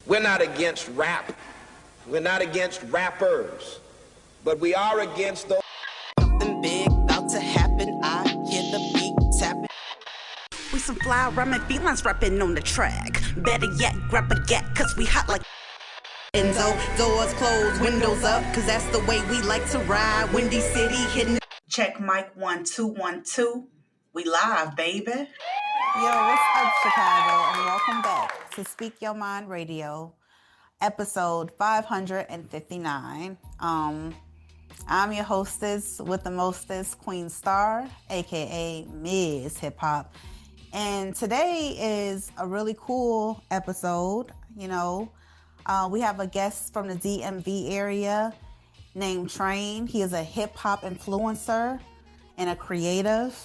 We're not against rap. We're not against rappers. But we are against those. Something big about to happen. I hear the beat tapping. We some fly rhyming felines rapping on the track. Better yet, grab a gat, cause we hot like Enzo, doors closed, windows up, cause that's the way we like to ride. Windy City hitting. check mic 1 2 1 2. We live, baby. Yo, what's up, Chicago, and welcome back to Speak Your Mind Radio, episode 559. I'm your hostess with the mostest, Queen Star, aka MzHipHop, and today is a really cool episode. You know, we have a guest from the DMV area named Train. He is a hip-hop influencer and a creative.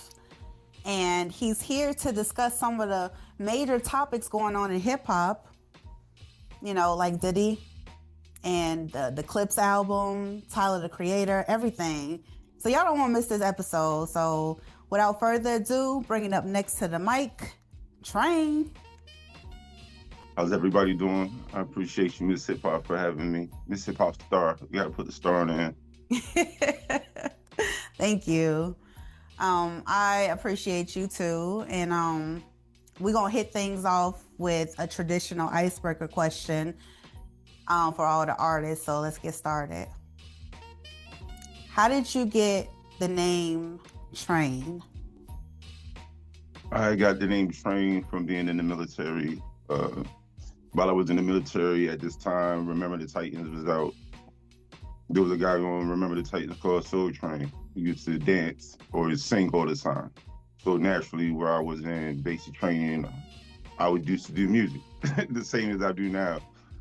And he's here to discuss some of the major topics going on in hip-hop, you know, like Diddy and the Clipse album, Tyler, the Creator, everything. So y'all don't want to miss this episode. So without further ado, bringing up next to the mic, Train. How's everybody doing? I appreciate you, MzHipHop, for having me. MzHipHop Star. You got to put the star on the end. Thank you. I appreciate you too. And we're going to hit things off with a traditional icebreaker question for all the artists. So let's get started. How did you get the name Train? I got the name Train from being in the military. While I was in the military at this time, Remember the Titans was out. There was a guy on Remember the Titans called Soul Train. He used to dance or sing all the time. So naturally, where I was in basic training, I would used to do music, the same as I do now.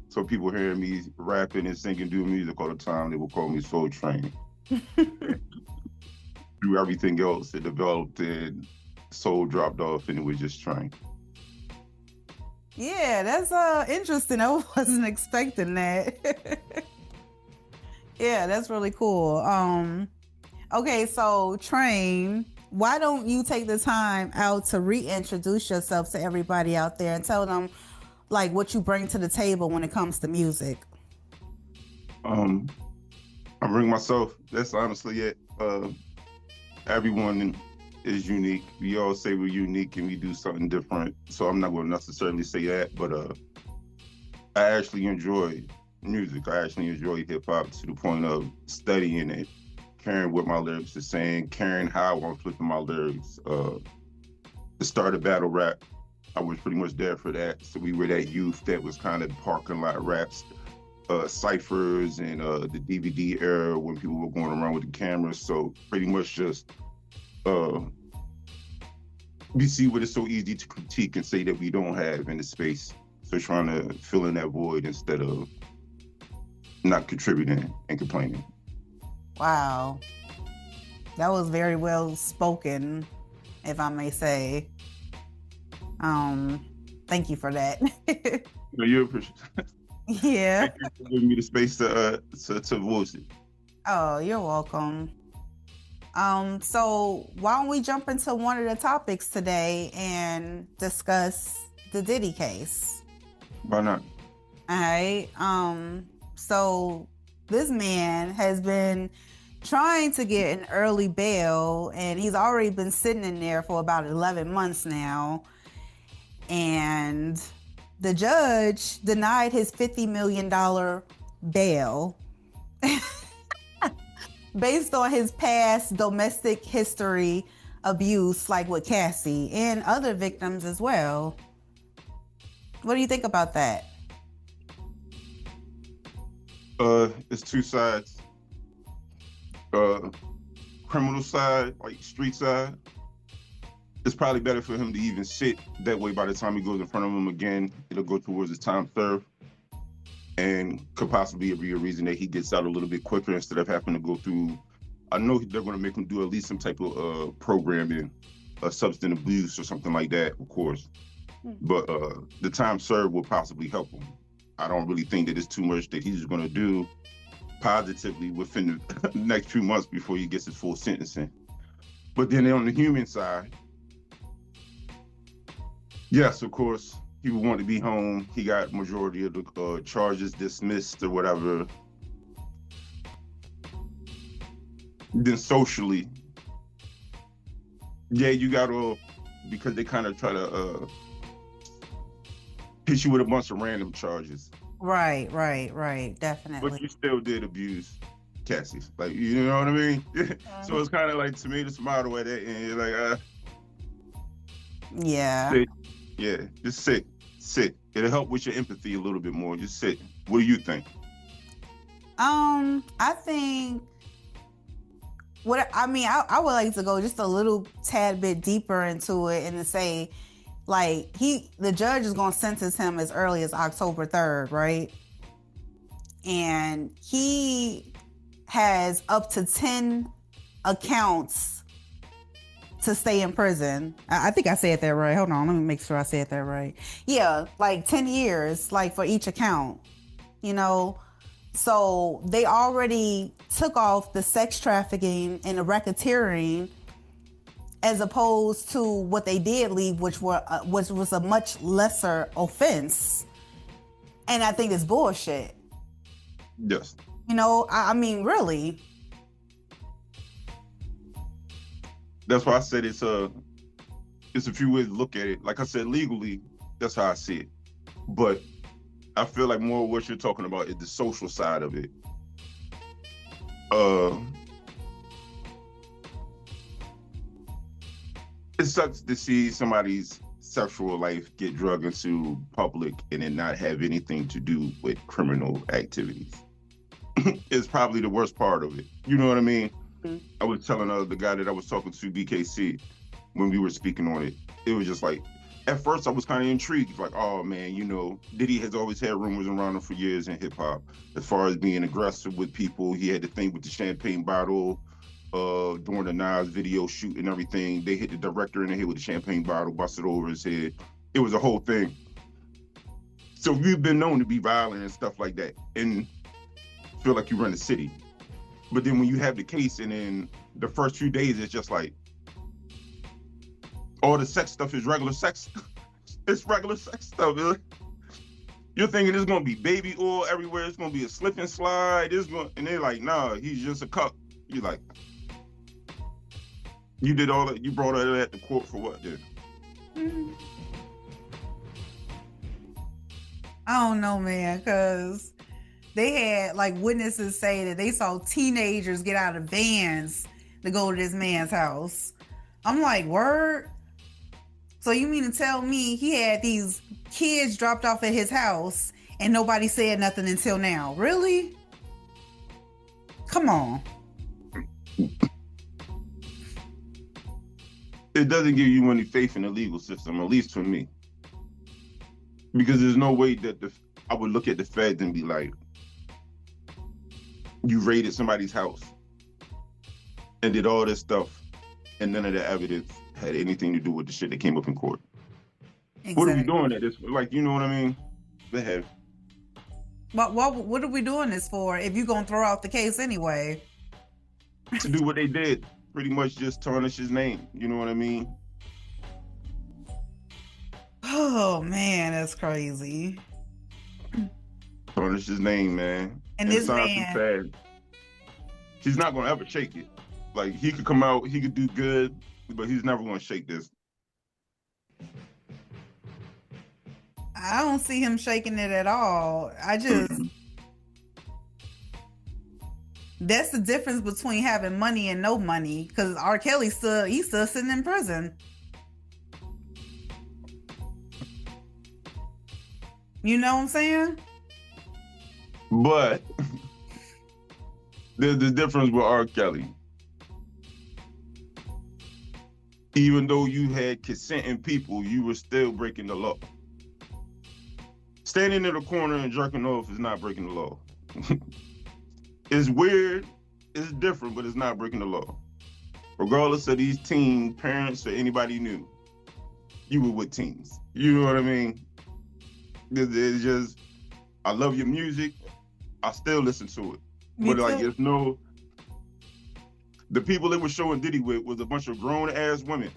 So people hearing me rapping and singing, doing music all the time, they would call me Soul Train. Through everything else, it developed and soul dropped off, and it was just Train. Yeah, that's interesting. I wasn't expecting that. Yeah, that's really cool. Okay, so Train, why don't you take the time out to reintroduce yourself to everybody out there and tell them like what you bring to the table when it comes to music? I bring myself. That's honestly it. Everyone is unique. We all say we're unique and we do something different. So I'm not going to necessarily say that, but I actually enjoy music. I actually enjoy hip hop to the point of studying it, caring what my lyrics are saying, caring how I'm flipping my lyrics. To start a battle rap, I was pretty much there for that. So we were that youth that was kind of parking lot raps, ciphers, and the DVD era when people were going around with the cameras. So pretty much just we see what is so easy to critique and say that we don't have in the space. So trying to fill in that void instead of not contributing and complaining. Wow. That was very well spoken, if I may say. Thank you for that. No, you appreciate it. Yeah. Thank you for giving me the space to voice it. Oh, you're welcome. So why don't we jump into one of the topics today and discuss the Diddy case? Why not? All right. So this man has been trying to get an early bail, and he's already been sitting in there for about 11 months now. And the judge denied his $50 million bail based on his past domestic history abuse, like with Cassie and other victims as well. What do you think about that? It's two sides. Criminal side, like street side, it's probably better for him to even sit that way. By the time he goes in front of him again, it'll go towards his time served, and could possibly be a reason that he gets out a little bit quicker instead of having to go through. I know they're going to make him do at least some type of programming, substance abuse or something like that, of course. But the time served will possibly help him. I don't really think that it's too much that he's going to do positively within the next few months before he gets his full sentencing. But then on the human side, yes, of course, he would want to be home. He got majority of the charges dismissed or whatever. Then socially, yeah, you gotta, because they kind of try to hit you with a bunch of random charges. Right, definitely. But you still did abuse Cassie. Like, you know what I mean? So it's kind of like tomato tomato at that end. You're like, yeah. Sit. Yeah, just sit. It'll help with your empathy a little bit more. Just sit. What do you think? I think I would like to go just a little tad bit deeper into it and to say, like, the judge is going to sentence him as early as October 3rd, right? And he has up to 10 accounts to stay in prison. I think I said that right. Hold on, let me make sure I said that right. Yeah, like 10 years, like for each account, you know? So they already took off the sex trafficking and the racketeering as opposed to what they did leave, which was a much lesser offense. And I think it's bullshit. Yes. You know, I mean, really. That's why I said it's a few ways to look at it. Like I said, legally, that's how I see it. But I feel like more what you're talking about is the social side of it. It sucks to see somebody's sexual life get dragged into public and it not have anything to do with criminal activities. It's probably the worst part of it. You know what I mean? Mm-hmm. I was telling the guy that I was talking to, BKC, when we were speaking on it. It was just like, at first I was kind of intrigued, like, oh man, you know, Diddy has always had rumors around him for years in hip hop, as far as being aggressive with people. He had the thing with the champagne bottle, during the Naz video shoot and everything. They hit the director in the head with the champagne bottle, busted over his head. It was a whole thing. So you've been known to be violent and stuff like that, and feel like you run the city. But then when you have the case, and then the first few days, it's just like, all the sex stuff is regular sex. It's regular sex stuff. You're thinking it's gonna be baby oil everywhere. It's gonna be a slip and slide. And they're like, nah, he's just a cuck. You're like, you did all that. You brought all that to court for what, then? Mm-hmm. I don't know, man, because they had like witnesses say that they saw teenagers get out of vans to go to this man's house. I'm like, word? So you mean to tell me he had these kids dropped off at his house and nobody said nothing until now? Really? Come on. It doesn't give you any faith in the legal system, at least for me. Because there's no way that I would look at the feds and be like, you raided somebody's house and did all this stuff, and none of the evidence had anything to do with the shit that came up in court. Exactly. What are we doing at this? Like, you know what I mean? They have. What are we doing this for if you're going to throw out the case anyway? To do what they did. Pretty much just tarnish his name. You know what I mean? Oh, man, that's crazy. Tarnish his name, man. And this man... He's not going to ever shake it. Like, he could come out, he could do good, but he's never going to shake this. I don't see him shaking it at all. I just... That's the difference between having money and no money. Because R. Kelly's still sitting in prison. You know what I'm saying? But there's the difference with R. Kelly. Even though you had consenting people, you were still breaking the law. Standing in the corner and jerking off is not breaking the law. It's weird, it's different, but it's not breaking the law. Regardless of these teen parents or anybody new, you were with teens. You know what I mean? It's just, I love your music, I still listen to it. Me too. Like, it's no, the people they were showing Diddy with was a bunch of grown ass women.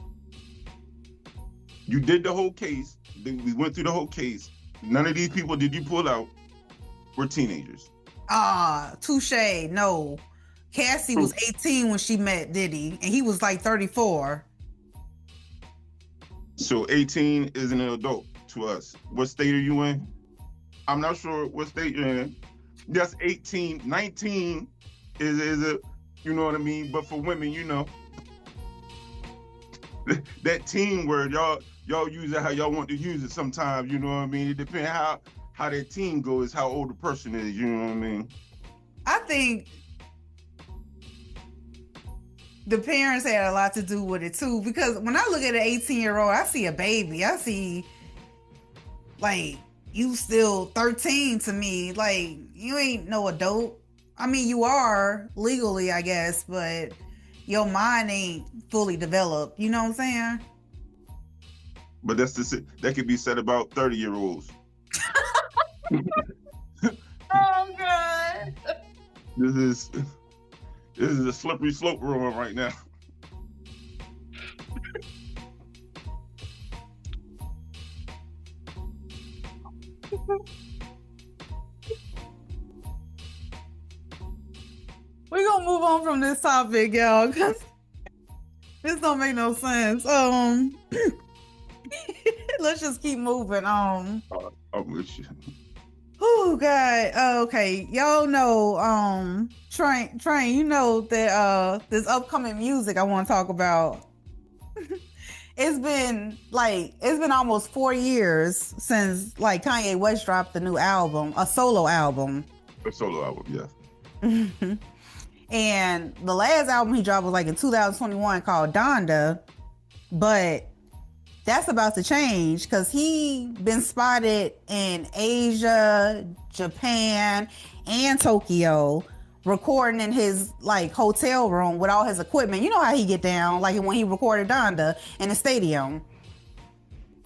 You did the whole case. We went through the whole case. None of these people did you pull out were teenagers. Touche. No. Cassie was 18 when she met Diddy, and he was like 34. So 18 isn't an adult to us. What state are you in? I'm not sure what state you're in. That's 18. 19 is a, you know what I mean? But for women, you know, that teen word, y'all use it how y'all want to use it sometimes, you know what I mean? It depends how that teen goes, how old the person is, you know what I mean? I think the parents had a lot to do with it too, because when I look at an 18-year-old, I see a baby. I see, like, you still 13 to me. Like, you ain't no adult. I mean, you are legally, I guess, but your mind ain't fully developed. You know what I'm saying? But that could be said about 30-year-olds. Oh, God. This is a slippery slope we're on right now. We're gonna move on from this topic, y'all, because this don't make no sense. Let's just keep moving. I'm with you. Oh God. Okay. Y'all know Train, you know that this upcoming music I want to talk about. It's been almost 4 years since like Kanye West dropped the new album, a solo album. A solo album, yeah. And the last album he dropped was like in 2021 called Donda, but that's about to change because he been spotted in Asia, Japan, and Tokyo recording in his like hotel room with all his equipment. You know how he get down, like when he recorded Donda in the stadium.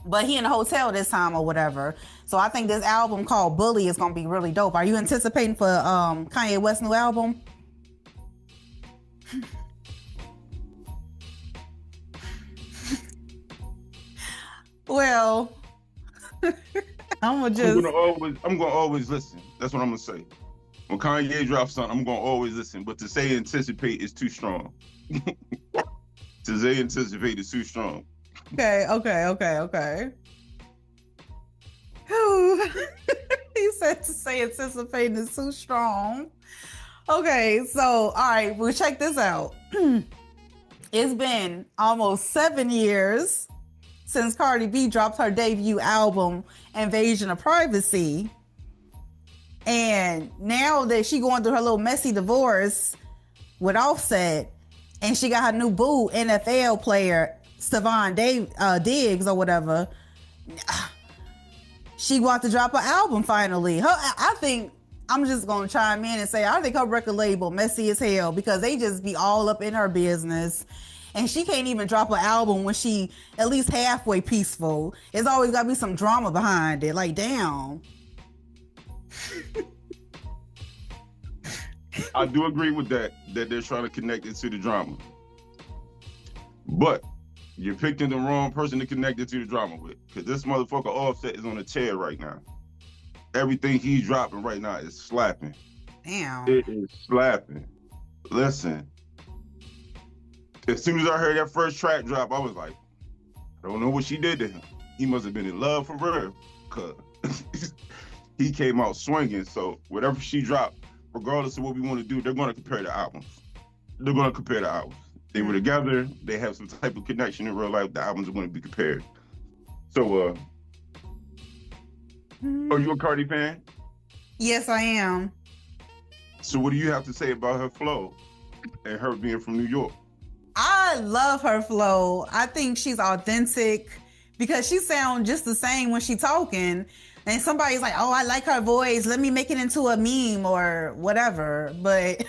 But he in a hotel this time or whatever. So I think this album called Bully is gonna be really dope. Are you anticipating for Kanye West's new album? Well, I'm gonna always listen. That's what I'm gonna say. When Kanye drops something, I'm gonna always listen. But to say anticipate is too strong. To say anticipate is too strong. Okay. He said to say anticipate is too strong. Okay, so all right, well, check this out. It's been almost 7 years since Cardi B dropped her debut album, Invasion of Privacy. And now that she going through her little messy divorce with Offset, and she got her new boo, NFL player, Stephon Diggs or whatever, she about to drop her album finally. I think, I'm just going to chime in and say, I think her record label messy as hell because they just be all up in her business. And she can't even drop an album when she at least halfway peaceful. It's always got to be some drama behind it. Like, damn. I do agree with that they're trying to connect it to the drama. But you're picking the wrong person to connect it to the drama with. Because this motherfucker Offset is on a tear right now. Everything he's dropping right now is slapping. Damn. It is slapping. Listen. As soon as I heard that first track drop, I was like, I don't know what she did to him. He must have been in love for real. Because he came out swinging. So whatever she dropped, regardless of what we want to do, they're going to compare the albums. They were together. They have some type of connection in real life. The albums are going to be compared. So, are you a Cardi fan? Yes, I am. So what do you have to say about her flow and her being from New York? I love her flow. I think she's authentic because she sounds just the same when she talking. And somebody's like, oh, I like her voice. Let me make it into a meme or whatever. But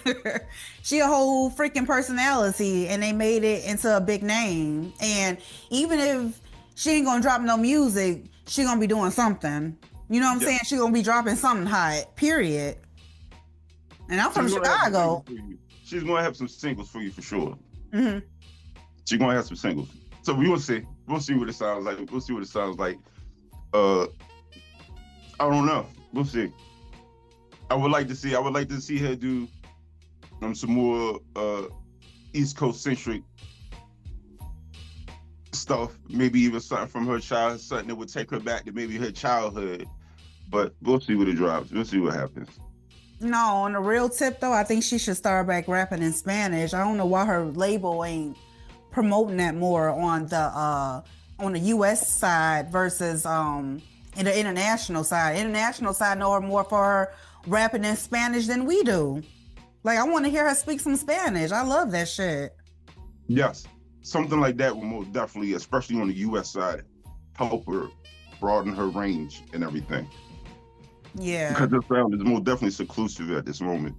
she a whole freaking personality and they made it into a big name. And even if she ain't gonna drop no music, she gonna be doing something. You know what I'm saying? She gonna be dropping something hot, period. And I'm from Chicago. She's gonna have some singles for you for sure. Mm-hmm. She's gonna have some singles. So we will see. We'll see what it sounds like. We'll see what it sounds like. I don't know. We'll see. I would like to see her do some more East Coast centric stuff. Maybe even something from her childhood, something that would take her back to maybe her childhood. But we'll see what it drops. We'll see what happens. No, on the real tip though, I think she should start back rapping in Spanish. I don't know why her label ain't promoting that more on the US side versus in the international side. International side know her more for her rapping in Spanish than we do. Like, I want to hear her speak some Spanish. I love that shit. Yes, something like that will most definitely, especially on the US side, help her broaden her range and everything. Yeah. Because her sound is most definitely seclusive at this moment.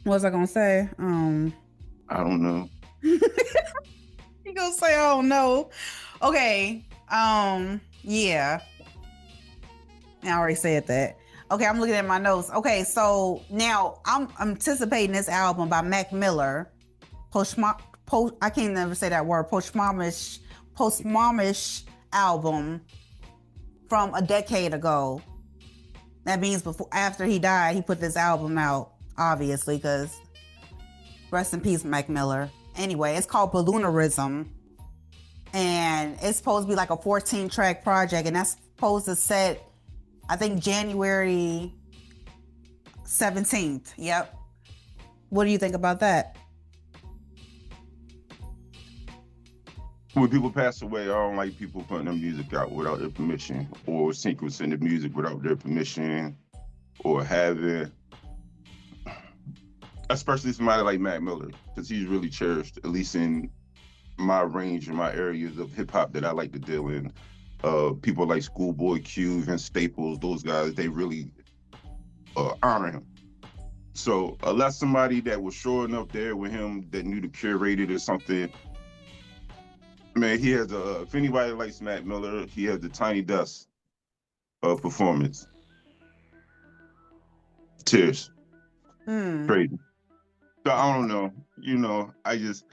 What was I gonna say? I don't know. You gonna say I don't know? Okay. Yeah. I already said that. Okay, I'm looking at my notes. Okay, so now I'm anticipating this album by Mac Miller. I can't never say that word. Post-momish album from a decade ago. That means after he died, he put this album out, obviously, because rest in peace, Mac Miller. Anyway, it's called Balloonerism. And it's supposed to be like a 14-track project, and that's supposed to set, I think, January 17th. Yep. What do you think about that? When people pass away, I don't like people putting their music out without their permission, or sequencing the music without their permission, or having, especially somebody like Mac Miller, because he's really cherished, at least in my range and my areas of hip hop that I like to deal in. People like Schoolboy Q and Staples, those guys, they really honor him. So unless somebody that was sure enough there with him that knew to curate it or something, man, he has if anybody likes Mac Miller, he has the Tiny Dust performance. Tears. Crazy. So I don't know. I just,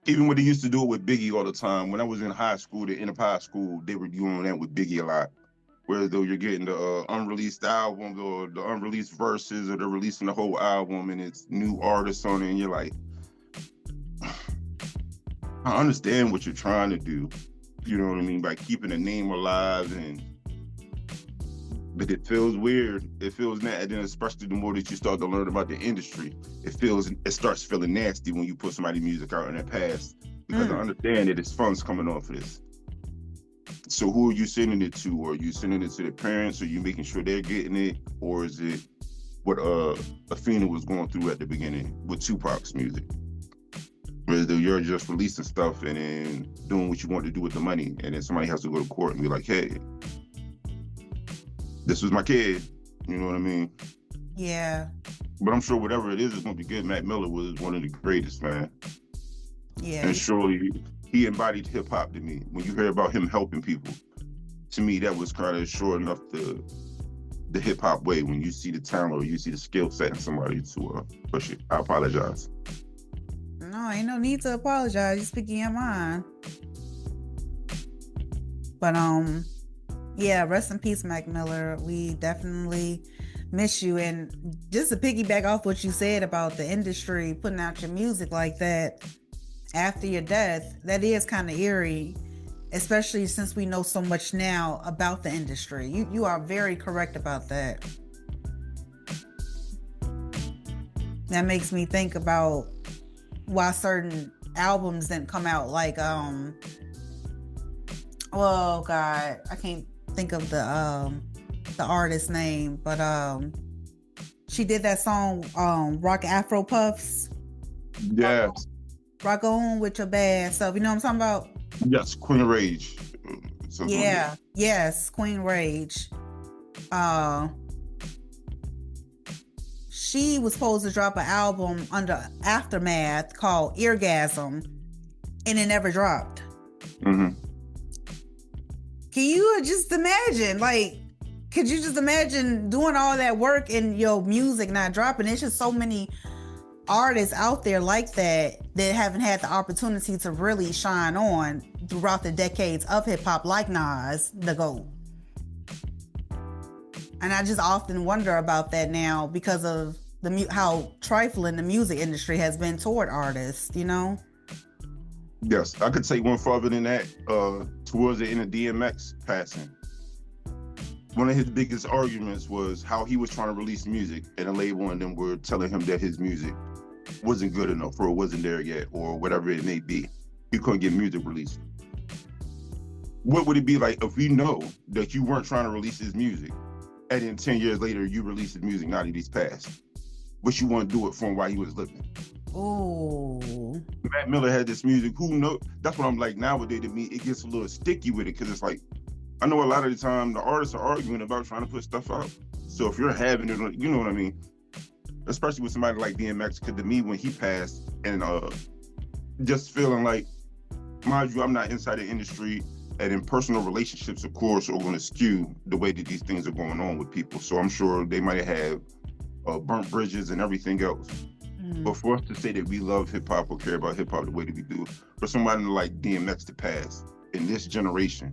even when they used to do it with Biggie all the time, when I was in high school, the end of high school, they were doing that with Biggie a lot. Whereas though you're getting the unreleased albums or the unreleased verses, or they're releasing the whole album and it's new artists on it, and you're like, I understand what you're trying to do, you know what I mean, by keeping the name alive, but it feels weird. It feels that, and then especially the more that you start to learn about the industry, it starts feeling nasty when you put somebody's music out in their past, because I understand that it's funds coming off of this. So who are you sending it to? Are you sending it to their parents? Are you making sure they're getting it? Or is it what Athena was going through at the beginning with Tupac's music? Whereas you're just releasing stuff and then doing what you want to do with the money, and then somebody has to go to court and be like, hey, this was my kid. You know what I mean? Yeah. But I'm sure whatever it is going to be good. Mac Miller was one of the greatest, man. Yeah. And surely he embodied hip hop to me. When you hear about him helping people, to me, that was kind of sure enough the hip hop way. When you see the talent or you see the skill set in somebody to push it. I apologize. No, ain't no need to apologize. You're speaking your mind. But yeah, rest in peace, Mac Miller. We definitely miss you. And just to piggyback off what you said about the industry putting out your music like that after your death, that is kind of eerie, especially since we know so much now about the industry. You are very correct about that. That makes me think about why certain albums didn't come out, like oh god, I can't think of the artist's name, but she did that song Rock Afro Puffs. Yes. Rock on with your bad stuff, you know what I'm talking about? Yes, Queen of Rage. Yeah, like yes, Queen Rage. She was supposed to drop an album under Aftermath called Eargasm, and it never dropped. Mm-hmm. Can you just imagine? Like, could you just imagine doing all that work and your music not dropping? It's just so many artists out there like that haven't had the opportunity to really shine on throughout the decades of hip hop, like Nas, the GOAT. And I just often wonder about that now because of how trifling the music industry has been toward artists, you know? Yes, I could take one further than that. Towards the end of DMX passing, one of his biggest arguments was how he was trying to release music, and a label and them were telling him that his music wasn't good enough, or it wasn't there yet, or whatever it may be. He couldn't get music released. What would it be like if we know that you weren't trying to release his music, and then 10 years later you release his music now that he's passed? What you want to do it for him while he was living? Ooh. Mac Miller had this music. Who knows? That's what I'm like nowadays. To me, it gets a little sticky with it because it's like, I know a lot of the time the artists are arguing about trying to put stuff out. So if you're having it, you know what I mean? Especially with somebody like DMX, because to me, when he passed, and just feeling like, mind you, I'm not inside the industry, and in personal relationships, of course, are going to skew the way that these things are going on with people. So I'm sure they might have burnt bridges and everything else. But for us to say that we love hip hop or care about hip hop the way that we do, for somebody like DMX to pass in this generation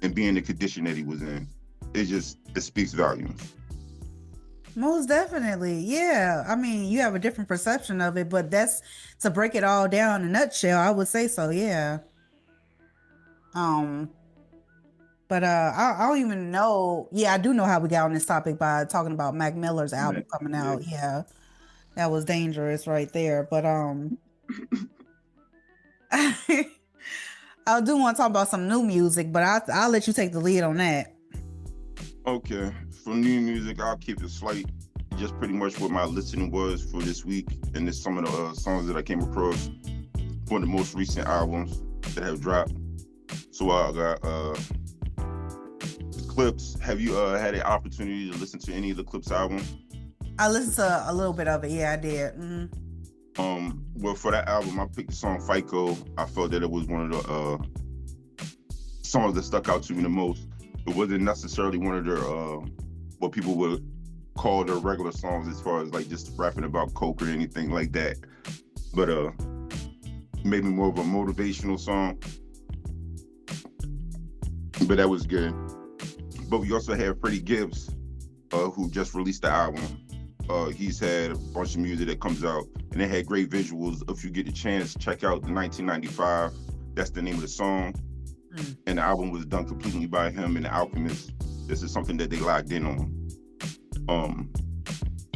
and be in the condition that he was in, it speaks volumes. Most definitely, yeah. I mean, you have a different perception of it, but that's to break it all down in a nutshell. I would say so, yeah. But I don't even know. Yeah, I do know how we got on this topic by talking about Mac Miller's album coming out. Yeah. That was dangerous right there. But I do want to talk about some new music, but I'll let you take the lead on that. Okay. For new music, I'll keep it slight. Just pretty much what my listening was for this week, and this some of the songs that I came across for the most recent albums that have dropped. So I got Clipse. Have you had an opportunity to listen to any of the Clipse albums? I listened to a little bit of it. Yeah, I did. Mm-hmm. Well, for that album, I picked the song "Fico." I felt that it was one of the songs that stuck out to me the most. It wasn't necessarily one of their what people would call their regular songs, as far as like just rapping about coke or anything like that. But maybe more of a motivational song. But that was good. But we also have Freddie Gibbs, who just released the album. He's had a bunch of music that comes out, and it had great visuals. If you get the chance, check out the 1995. That's the name of the song. And the album was done completely by him and The Alchemist. This is something that they locked in on.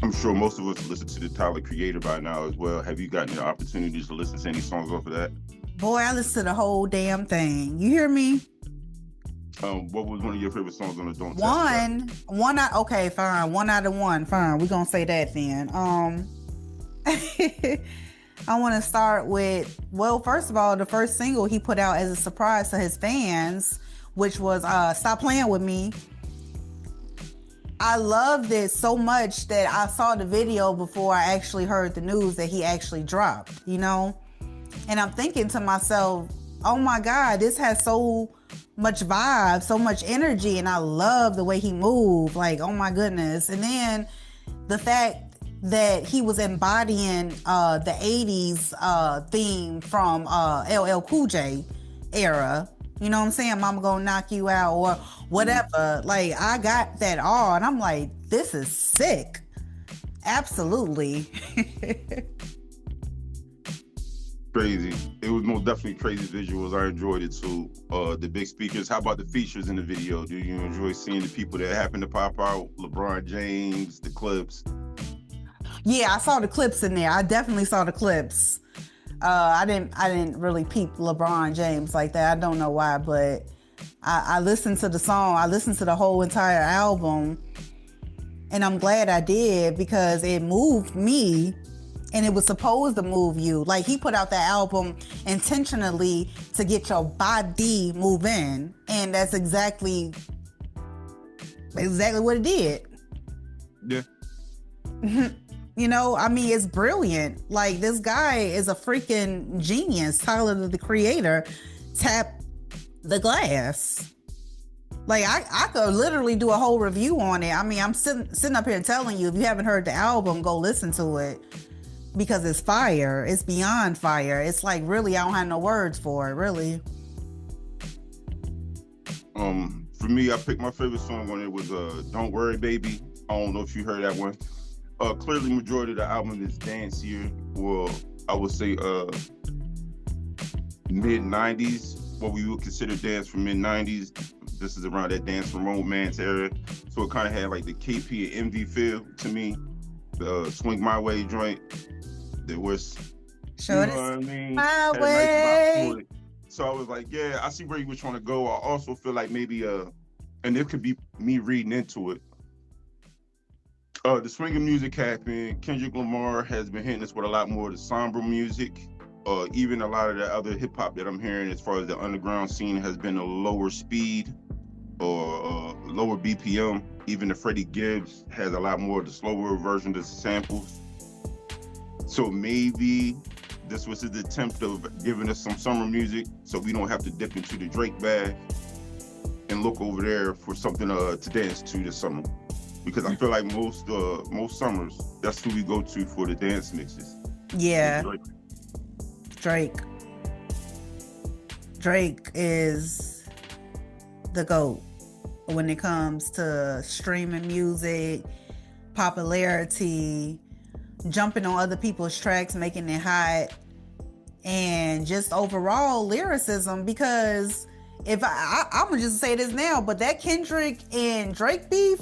I'm sure most of us listen to the Tyler Creator by now as well. Have you gotten the opportunities to listen to any songs off of that? Boy, I listened to the whole damn thing. You hear me? What was one of your favorite songs on the Don't Okay, fine. 1 out of 1. Fine. We're gonna say that then. I want to start with, well, first of all, the first single he put out as a surprise to his fans, which was Stop Playing With Me. I loved it so much that I saw the video before I actually heard the news that he actually dropped, you know? And I'm thinking to myself, oh my God, this has so much vibe, so much energy, and I love the way he moved. Like, oh my goodness. And then the fact that he was embodying the 80s theme from LL Cool J era. You know what I'm saying? Mama gonna knock you out or whatever. Like, I got that all, and I'm like, this is sick. Absolutely. Crazy. It was most definitely crazy visuals. I enjoyed it too. The big speakers. How about the features in the video? Do you enjoy seeing the people that happen to pop out? LeBron James, the Clipse. Yeah, I saw the Clipse in there. I definitely saw the Clipse. I didn't really peep LeBron James like that. I don't know why, but I listened to the song. I listened to the whole entire album, and I'm glad I did because it moved me. And it was supposed to move you. Like, he put out that album intentionally to get your body moving. And that's exactly what it did. Yeah. You know, I mean, it's brilliant. Like, this guy is a freaking genius. Tyler, the Creator, tapped the glass. Like, I could literally do a whole review on it. I mean, I'm sitting up here and telling you, if you haven't heard the album, go listen to it. because it's fire. It's beyond fire. It's like, really, I don't have no words for it, really. For me, I picked my favorite song on it was Don't Worry Baby. I don't know if you heard that one. Clearly majority of the album is dancier. Well, I would say mid-90s, what we would consider dance from mid-90s. This is around that dance from romance era. So it kind of had like the KP and MV feel to me. The Swing My Way joint. There was, Sure, you know what I mean? my Had a nice way. vibe to it. So I was like, yeah, I see where you were trying to go. I also feel like maybe, and it could be me reading into it. The swinging music happened. Kendrick Lamar has been hitting us with a lot more of the somber music. Even a lot of the other hip hop that I'm hearing as far as the underground scene has been a lower speed or lower BPM. Even the Freddie Gibbs has a lot more of the slower version of the samples. So maybe this was his attempt of giving us some summer music so we don't have to dip into the Drake bag and look over there for something to dance to this summer. Because I feel like most summers, that's who we go to for the dance mixes. Yeah. Drake is the GOAT when it comes to streaming music, popularity, jumping on other people's tracks, making it hot, and just overall lyricism. Because if I'm gonna just say this now, but that Kendrick and Drake beef,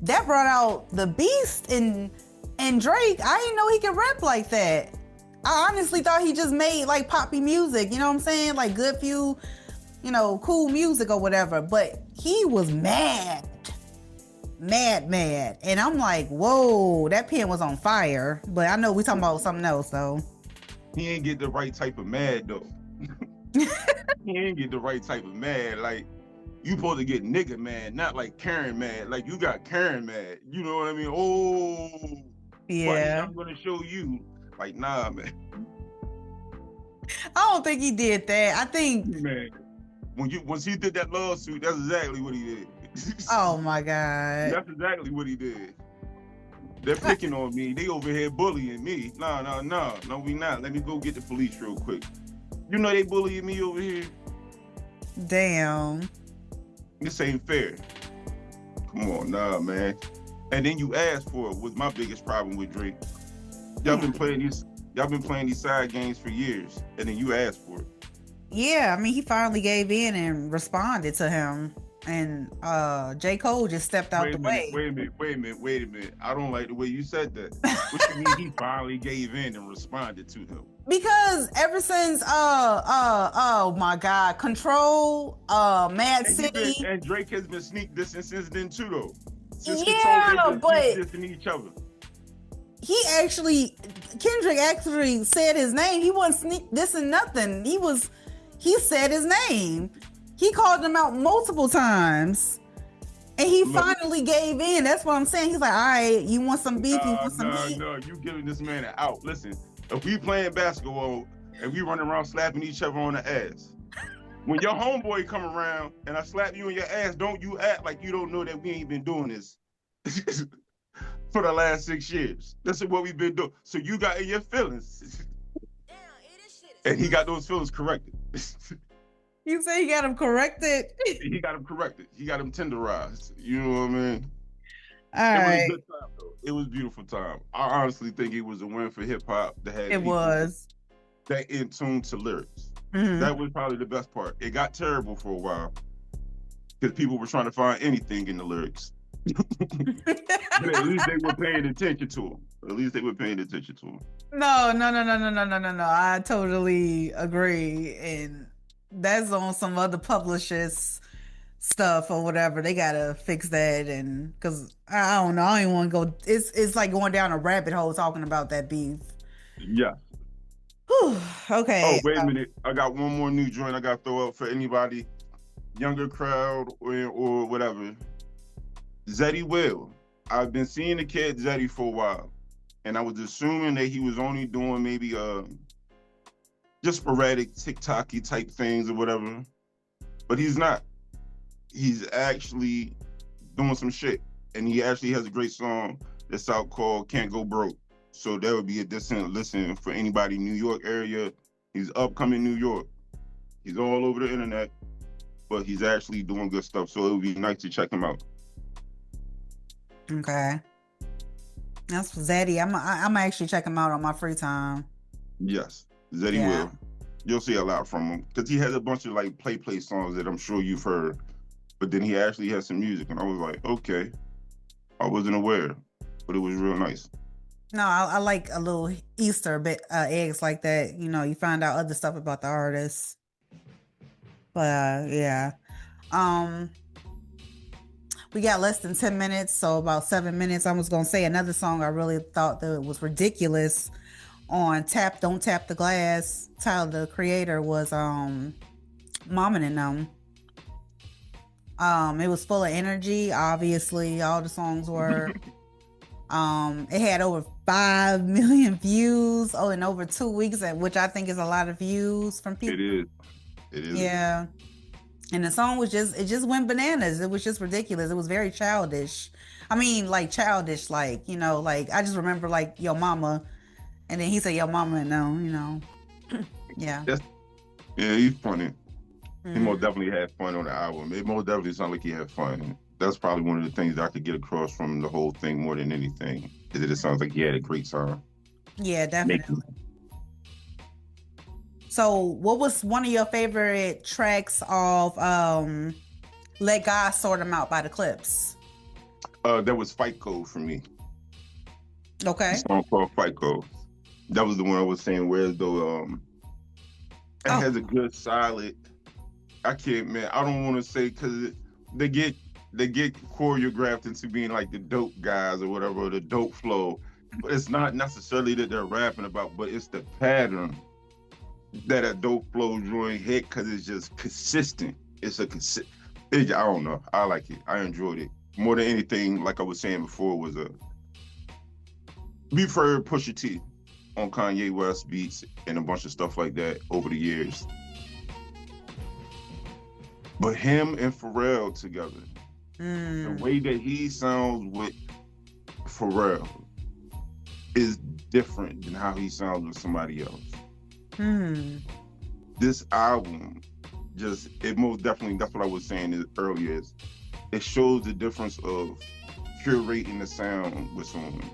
that brought out the beast in Drake. I didn't know he could rap like that. I honestly thought he just made like poppy music, you know what I'm saying? Like good few, cool music or whatever. But he was mad. And I'm like, whoa, that pen was on fire. But I know we talking about something else, though. He ain't get the right type of mad, though. He ain't get the right type of mad. Like, you supposed to get nigga mad, not like Karen mad. Like, you got Karen mad. You know what I mean? Oh, yeah. I'm gonna show you. Like, nah, man. I don't think he did that. I think, man, once he did that lawsuit, that's exactly what he did. Oh my God. That's exactly what he did. They're picking on me. They over here bullying me. No, we not. Let me go get the police real quick. You know they bullying me over here. Damn. This ain't fair. Come on, nah, man. And then you asked for it was my biggest problem with Drake. Y'all been playing these side games for years, and then you asked for it. Yeah, I mean, he finally gave in and responded to him. And J. Cole just stepped out the way. Wait a minute. I don't like the way you said that. What you mean he finally gave in and responded to him? Because ever since oh my God, Control, Mad City. And Drake has been sneak dissing since then too, though. Since yeah, but dissing each other. Kendrick actually said his name. He wasn't sneak dissing nothing. He said his name. He called him out multiple times. And he finally gave in. That's what I'm saying. He's like, all right, you want some beef? You want some heat? No, you giving this man an out. Listen, if we playing basketball and we running around slapping each other on the ass, when your homeboy come around and I slap you on your ass, don't you act like you don't know that we ain't been doing this for the last 6 years. This is what we've been doing. So you got in your feelings. And he got those feelings corrected. You say he got him corrected? He got him corrected. He got him tenderized. You know what I mean? All right. It was a good time, though. It was a beautiful time. I honestly think it was a win for hip hop to have that in tune to lyrics. Mm-hmm. That was probably the best part. It got terrible for a while because people were trying to find anything in the lyrics. But at least they were paying attention to them. No. I totally agree. And that's on some other publishers' stuff or whatever. They gotta fix that, and because I don't know, I don't even want to go. It's like going down a rabbit hole talking about that beef. Yeah. Whew, okay. Oh, wait a minute. I got one more new joint I got to throw up for anybody, younger crowd or whatever. Zeddy Will. I've been seeing the kid Zeddy for a while, and I was assuming that he was only doing maybe just sporadic TikTok-y type things or whatever, but he's not. He's actually doing some shit, and he actually has a great song that's out called Can't Go Broke. So that would be a decent listen for anybody in New York area. He's upcoming New York. He's all over the internet, but he's actually doing good stuff. So it would be nice to check him out. Okay. That's Zeddy. I'm actually check him out on my free time. Yes, Zeddy will. You'll see a lot from him because he has a bunch of like play songs that I'm sure you've heard, but then he actually has some music, and I was like, okay, I wasn't aware, but it was real nice. No, I like a little Easter eggs like that. You know, you find out other stuff about the artist. But yeah, we got less than 10 minutes, so about 7 minutes. I was gonna say another song I really thought that was ridiculous on Don't Tap the Glass. Tyler, the creator, was Mama and them. It was full of energy. Obviously, all the songs were. It had over 5 million views in over 2 weeks, which I think is a lot of views from people. It is. Yeah. And the song was it just went bananas. It was just ridiculous. It was very childish. I mean, like childish, like, you know, like I just remember like Yo Mama, and then he said Yo Mama and them, you know. Yeah. Yeah, he's funny. He most definitely had fun on the album. It most definitely sounded like he had fun. That's probably one of the things that I could get across from the whole thing more than anything, is that it sounds like he had a great time. Yeah, definitely. So what was one of your favorite tracks of Let God Sort 'Em Out by the Clipse? That was Fight Code for me. Okay. A song called Fight Code. That was the one I was saying where though it has a good solid, I don't want to say because they get choreographed into being like the dope guys or whatever, or the dope flow. But it's not necessarily that they're rapping about, but it's the pattern that a dope flow joint hit because it's just consistent. It's I don't know. I like it. I enjoyed it. More than anything, like I was saying before, was we've heard Pusha T on Kanye West beats and a bunch of stuff like that over the years. But him and Pharrell together, the way that he sounds with Pharrell is different than how he sounds with somebody else. This album it most definitely, that's what I was saying earlier, is it shows the difference of curating the sound with someone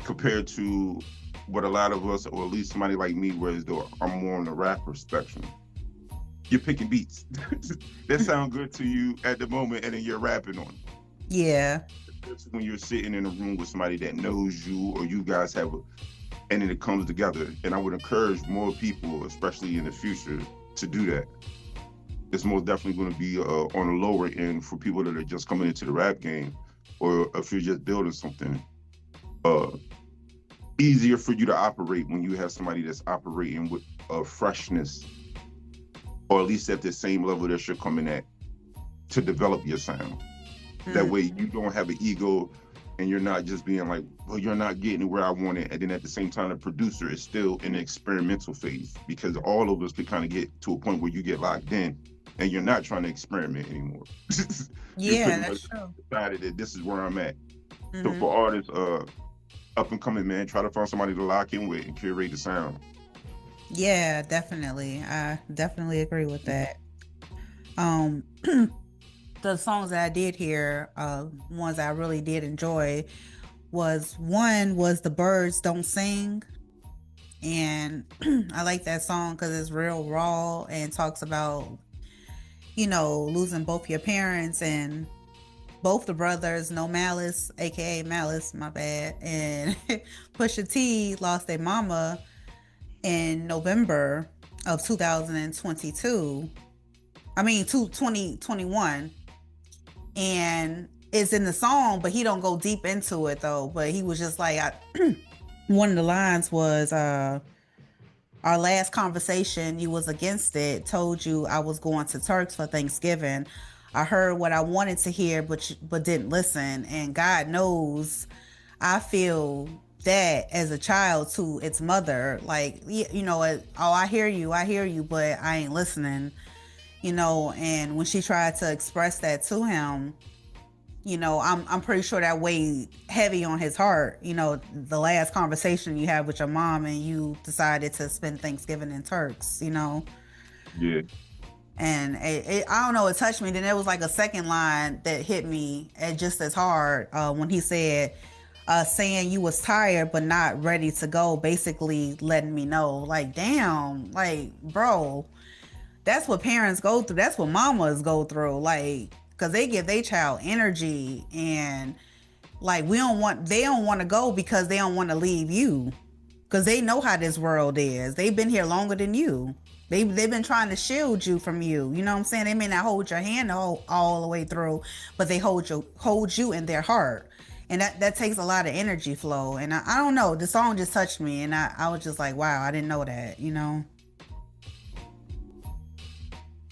compared to what a lot of us, or at least somebody like me, whereas though I'm more on the rapper spectrum. You're picking beats that sound good to you at the moment, and then you're rapping on it. Yeah. When you're sitting in a room with somebody that knows you, or you guys have and then it comes together. And I would encourage more people, especially in the future, to do that. It's most definitely going to be on the lower end for people that are just coming into the rap game, or if you're just building something. Easier for you to operate when you have somebody that's operating with freshness, or at least at the same level that you're coming at, to develop your sound. That way you don't have an ego, and you're not just being like, well, you're not getting it where I want it. And then at the same time, the producer is still in the experimental phase, because all of us could kind of get to a point where you get locked in and you're not trying to experiment anymore. Yeah, that's true. Decided that this is where I'm at. So for artists, up and coming, man, try to find somebody to lock in with and curate the sound. Yeah, definitely. I definitely agree with that. The songs that I did hear, ones I really did enjoy, was The Birds Don't Sing. And I like that song because it's real raw and talks about, you know, losing both your parents, and both the brothers, No Malice, aka Malice, my bad, and Pusha T lost their mama in November of 2022. I mean, 2021. And it's in the song, but he don't go deep into it though. But he was just like, one of the lines was, our last conversation, you was against it, told you I was going to Turks for Thanksgiving. I heard what I wanted to hear, but didn't listen. And God knows, I feel that as a child to its mother, like, you know, I hear you, but I ain't listening, you know. And when she tried to express that to him, you know, I'm pretty sure that weighed heavy on his heart. You know, the last conversation you had with your mom and you decided to spend Thanksgiving in Turks, you know. Yeah. And I don't know, it touched me. Then there was like a second line that hit me just as hard when he said, saying you was tired but not ready to go, basically letting me know, like, damn, like, bro, that's what parents go through. That's what mamas go through. Like, because they give their child energy, and like they don't want to go because they don't want to leave you, because they know how this world is. They've been here longer than you. They've been trying to shield you from you. You know what I'm saying? They may not hold your hand all the way through, but they hold you in their heart. And that takes a lot of energy flow. And I don't know, the song just touched me, and I was just like, wow, I didn't know that, you know?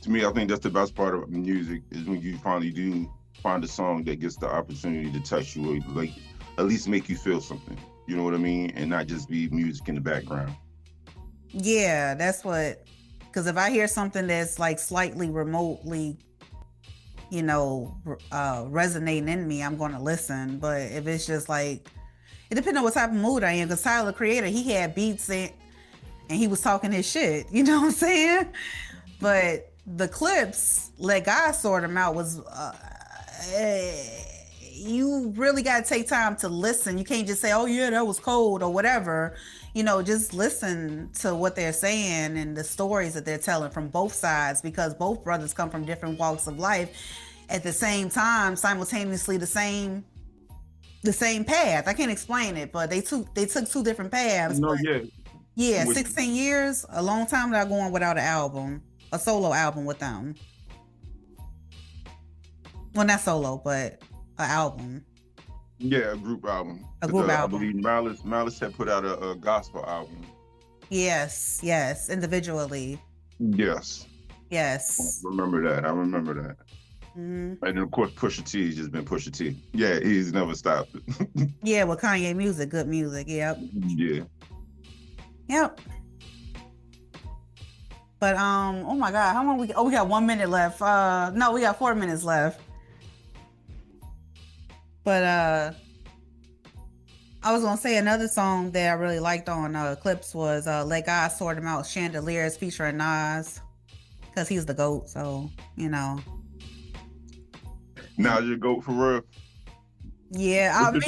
To me, I think that's the best part of music, is when you finally do find a song that gets the opportunity to touch you, or like at least make you feel something. You know what I mean? And not just be music in the background. Yeah, that's what, because if I hear something that's like slightly remotely, you know, resonating in me, I'm going to listen. But if it's just like, it depends on what type of mood I am, because Tyler, the Creator, he had beats in, and he was talking his shit. You know what I'm saying? But the Clipse, Let God Sort Them Out, was you really got to take time to listen. You can't just say, oh yeah, that was cold or whatever. You know, just listen to what they're saying and the stories that they're telling from both sides, because both brothers come from different walks of life at the same time, simultaneously the same path. I can't explain it, but they took two different paths. No, but yeah, 16 years, a long time without going without an album, a solo album with them. Well, not solo, but an album. Yeah, a group album. A group album. I believe Malice had put out a gospel album. Yes, individually. Yes. Yes. I remember that. Mm-hmm. And then, of course, Pusha T has just been Pusha T. Yeah, he's never stopped. Yeah, with Kanye music, good music. Yep. Yeah. Yep. But oh my God, how long we got 1 minute left. No, we got 4 minutes left. But I was gonna say another song that I really liked on Clipse was Let God Sort Them Out, Chandeliers featuring Nas, because he's the GOAT, so you know. Now your GOAT for real. Yeah, I mean,